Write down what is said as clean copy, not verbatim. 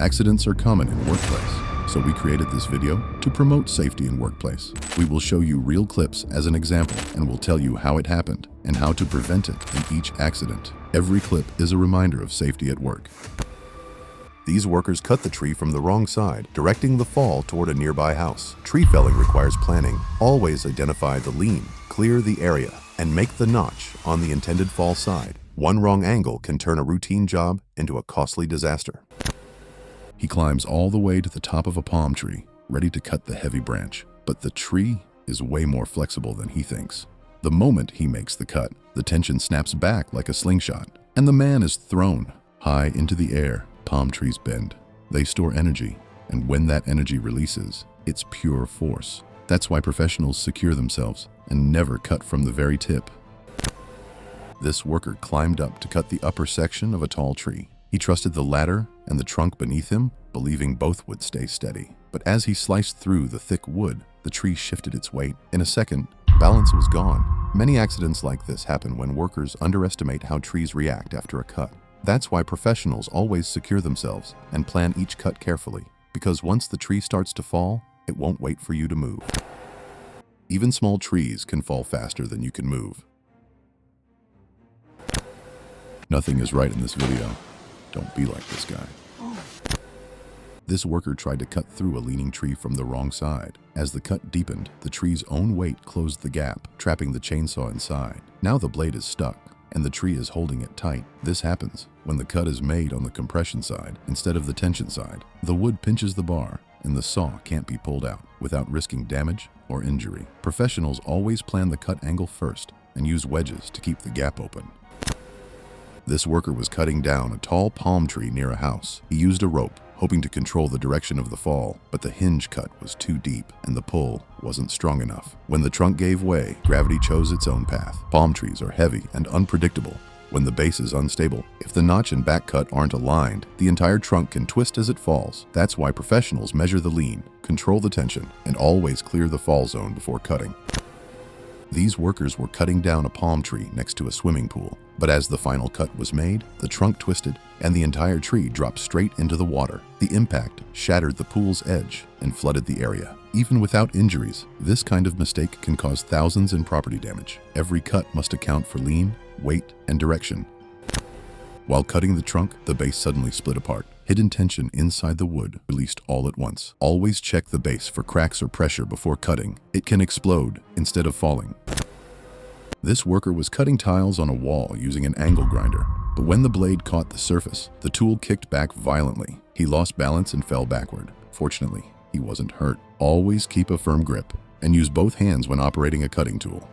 Accidents are common in workplace, so we created this video to promote safety in workplace. We will show you real clips as an example and will tell you how it happened and how to prevent it in each accident. Every clip is a reminder of safety at work. These workers cut the tree from the wrong side, directing the fall toward a nearby house. Tree felling requires planning. Always identify the lean, clear the area, and make the notch on the intended fall side. One wrong angle can turn a routine job into a costly disaster. He climbs all the way to the top of a palm tree, ready to cut the heavy branch. But the tree is way more flexible than he thinks. The moment he makes the cut, the tension snaps back like a slingshot, and the man is thrown high into the air. Palm trees bend. They store energy, and when that energy releases, it's pure force. That's why professionals secure themselves and never cut from the very tip. This worker climbed up to cut the upper section of a tall tree. He trusted the ladder and the trunk beneath him, believing both would stay steady. But as he sliced through the thick wood, the tree shifted its weight. In a second, balance was gone. Many accidents like this happen when workers underestimate how trees react after a cut. That's why professionals always secure themselves and plan each cut carefully, because once the tree starts to fall, it won't wait for you to move. Even small trees can fall faster than you can move. Nothing is right in this video. Don't be like this guy. This worker tried to cut through a leaning tree from the wrong side. As the cut deepened, the tree's own weight closed the gap, trapping the chainsaw inside. Now the blade is stuck, and the tree is holding it tight. This happens when the cut is made on the compression side instead of the tension side. The wood pinches the bar, and the saw can't be pulled out without risking damage or injury. Professionals always plan the cut angle first and use wedges to keep the gap open. This worker was cutting down a tall palm tree near a house. He used a rope, hoping to control the direction of the fall, but the hinge cut was too deep and the pull wasn't strong enough. When the trunk gave way, gravity chose its own path. Palm trees are heavy and unpredictable when the base is unstable. If the notch and back cut aren't aligned, the entire trunk can twist as it falls. That's why professionals measure the lean, control the tension, and always clear the fall zone before cutting. These workers were cutting down a palm tree next to a swimming pool, but as the final cut was made, the trunk twisted and the entire tree dropped straight into the water. The impact shattered the pool's edge and flooded the area. Even without injuries, this kind of mistake can cause thousands in property damage. Every cut must account for lean, weight, and direction. While cutting the trunk, the base suddenly split apart. Hidden tension inside the wood released all at once. Always check the base for cracks or pressure before cutting. It can explode instead of falling. This worker was cutting tiles on a wall using an angle grinder, but when the blade caught the surface, the tool kicked back violently. He lost balance and fell backward. Fortunately, he wasn't hurt. Always keep a firm grip and use both hands when operating a cutting tool.